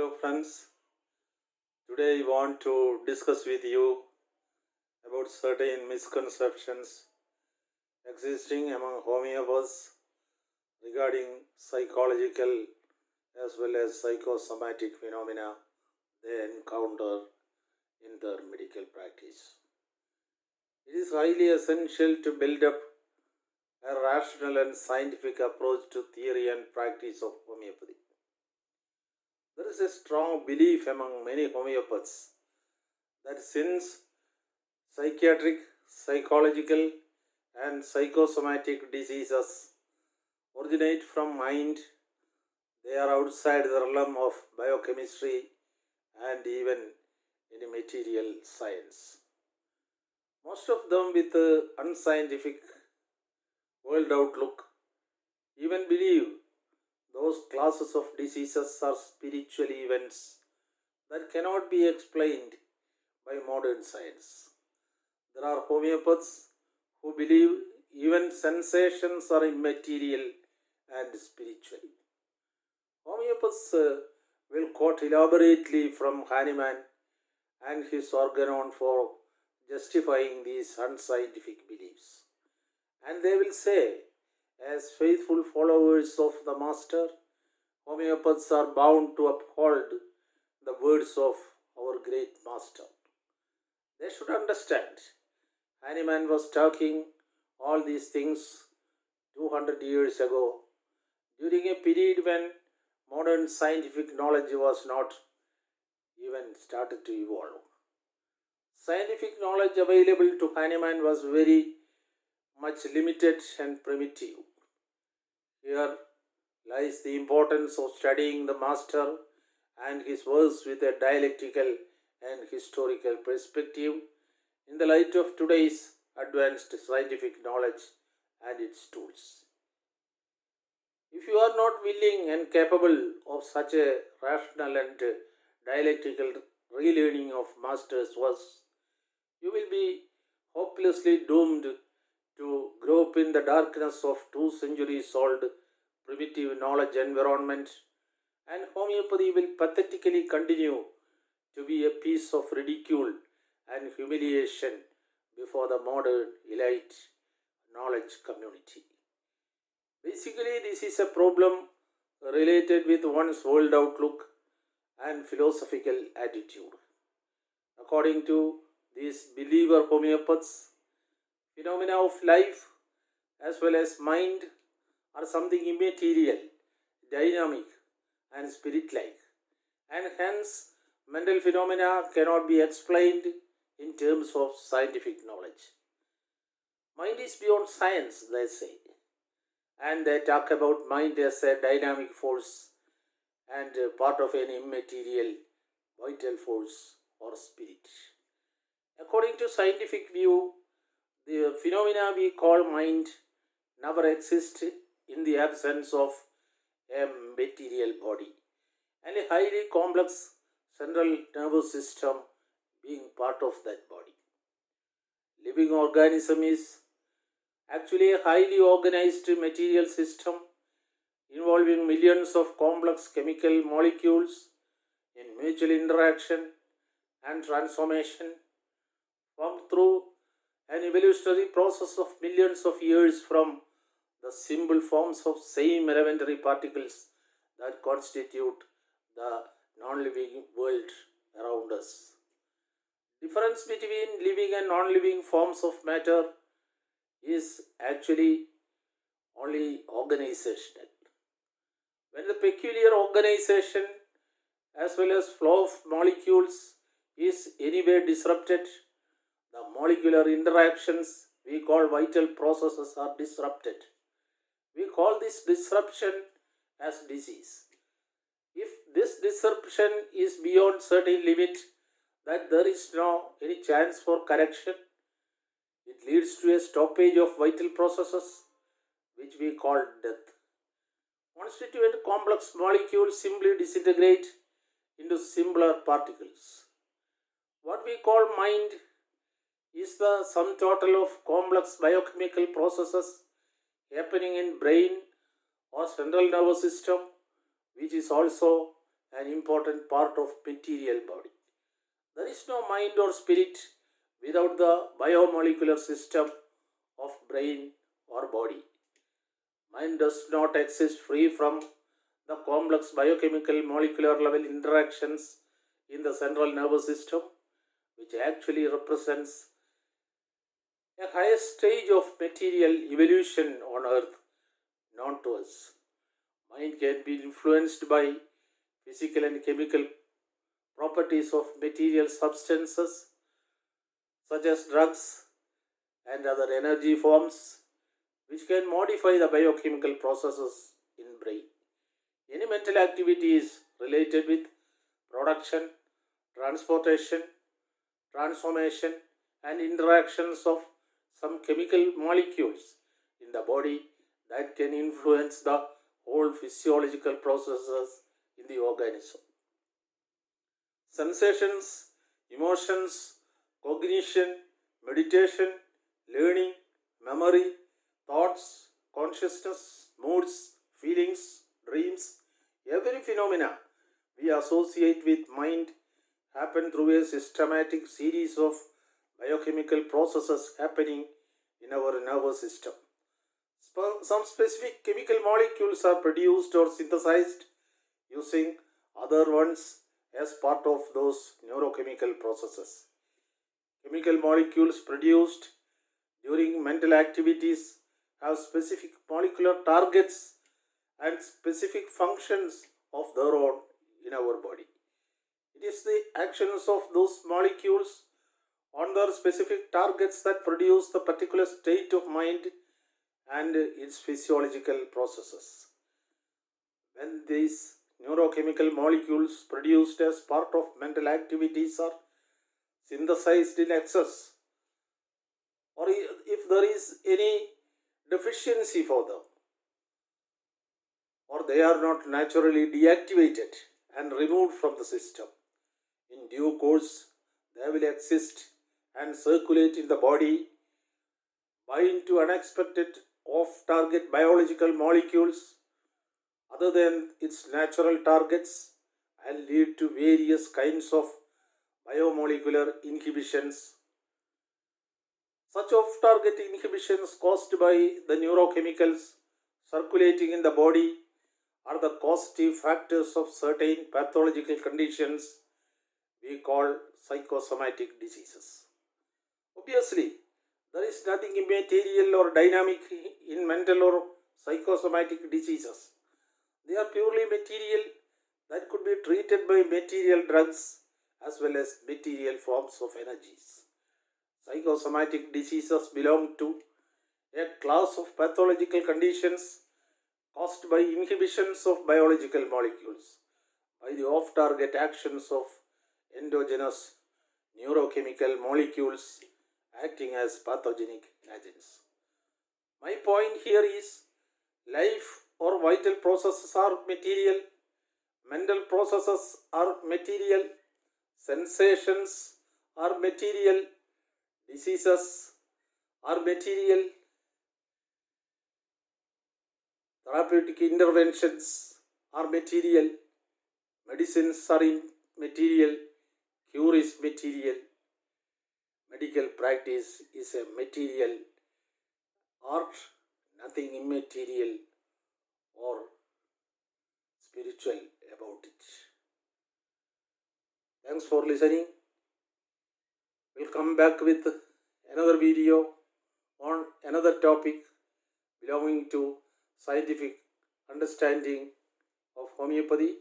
Hello, friends. Today, I want to discuss with you about certain misconceptions existing among homeopaths regarding psychological as well as psychosomatic phenomena they encounter in their medical practice. It is highly essential to build up a rational and scientific approach to theory and practice of homeopathy. There is a strong belief among many homeopaths that since psychiatric, psychological, and psychosomatic diseases originate from mind, they are outside the realm of biochemistry and even in material science. Most of them with unscientific world outlook even believe those classes of diseases are spiritual events that cannot be explained by modern science. There are homeopaths who believe even sensations are immaterial and spiritual. Homeopaths will quote elaborately from Hahnemann and his organon for justifying these unscientific beliefs. And they will say, as faithful followers of the Master, homeopaths are bound to uphold the words of our great Master. They should understand Hahnemann was talking all these things 200 years ago during a period when modern scientific knowledge was not even started to evolve. Scientific knowledge available to Hahnemann was very much limited and primitive. Here lies the importance of studying the Master and his works with a dialectical and historical perspective in the light of today's advanced scientific knowledge and its tools. If you are not willing and capable of such a rational and dialectical relearning of Master's works, you will be hopelessly doomed to grow up in the darkness of 2 centuries old primitive knowledge environment, and homeopathy will pathetically continue to be a piece of ridicule and humiliation before the modern elite knowledge community. Basically, this is a problem related with one's world outlook and philosophical attitude. According to these believer homeopaths, phenomena of life as well as mind are something immaterial, dynamic, and spirit like, and hence mental phenomena cannot be explained in terms of scientific knowledge. Mind is beyond science, they say, and they talk about mind as a dynamic force and part of an immaterial vital force or spirit. According to scientific view, the phenomena we call mind never exist in the absence of a material body and a highly complex central nervous system being part of that body. Living organism is actually a highly organized material system involving millions of complex chemical molecules in mutual interaction and transformation formed through an evolutionary process of millions of years from the simple forms of same elementary particles that constitute the non-living world around us. Difference between living and non-living forms of matter is actually only organizational. When the peculiar organization as well as flow of molecules is anywhere disrupted, the molecular interactions we call vital processes are disrupted. We call this disruption as disease. If this disruption is beyond certain limit that there is no any chance for correction, it leads to a stoppage of vital processes which we call death. Constituent complex molecules simply disintegrate into simpler particles. What we call mind is the sum total of complex biochemical processes happening in brain or central nervous system, which is also an important part of material body. There is no mind or spirit without the biomolecular system of brain or body. Mind does not exist free from the complex biochemical molecular level interactions in the central nervous system, which actually represents a higher stage of material evolution on earth known to us. Mind can be influenced by physical and chemical properties of material substances such as drugs and other energy forms, which can modify the biochemical processes in brain. Any mental activity is related with production, transportation, transformation, and interactions of some chemical molecules in the body that can influence the whole physiological processes in the organism. Sensations, emotions, cognition, meditation, learning, memory, thoughts, consciousness, moods, feelings, dreams, every phenomena we associate with mind happen through a systematic series of biochemical processes happening in our nervous system. Some specific chemical molecules are produced or synthesized using other ones as part of those neurochemical processes. Chemical molecules produced during mental activities have specific molecular targets and specific functions of their own in our body. It is the actions of those molecules on their specific targets that produce the particular state of mind and its physiological processes. When these neurochemical molecules produced as part of mental activities are synthesized in excess, or if there is any deficiency for them, or they are not naturally deactivated and removed from the system, in due course they will exist and circulate in the body, bind to unexpected off-target biological molecules other than its natural targets, and lead to various kinds of biomolecular inhibitions. Such off-target inhibitions caused by the neurochemicals circulating in the body are the causative factors of certain pathological conditions we call psychosomatic diseases. Obviously, there is nothing immaterial or dynamic in mental or psychosomatic diseases. They are purely material that could be treated by material drugs as well as material forms of energies. Psychosomatic diseases belong to a class of pathological conditions caused by inhibitions of biological molecules by the off-target actions of endogenous neurochemical molecules acting as pathogenic agents. My point here is life or vital processes are material, mental processes are material, sensations are material, diseases are material, therapeutic interventions are material, medicines are material, cure is material, medical practice is a material art, nothing immaterial or spiritual about it. Thanks for listening. We'll come back with another video on another topic belonging to scientific understanding of homeopathy.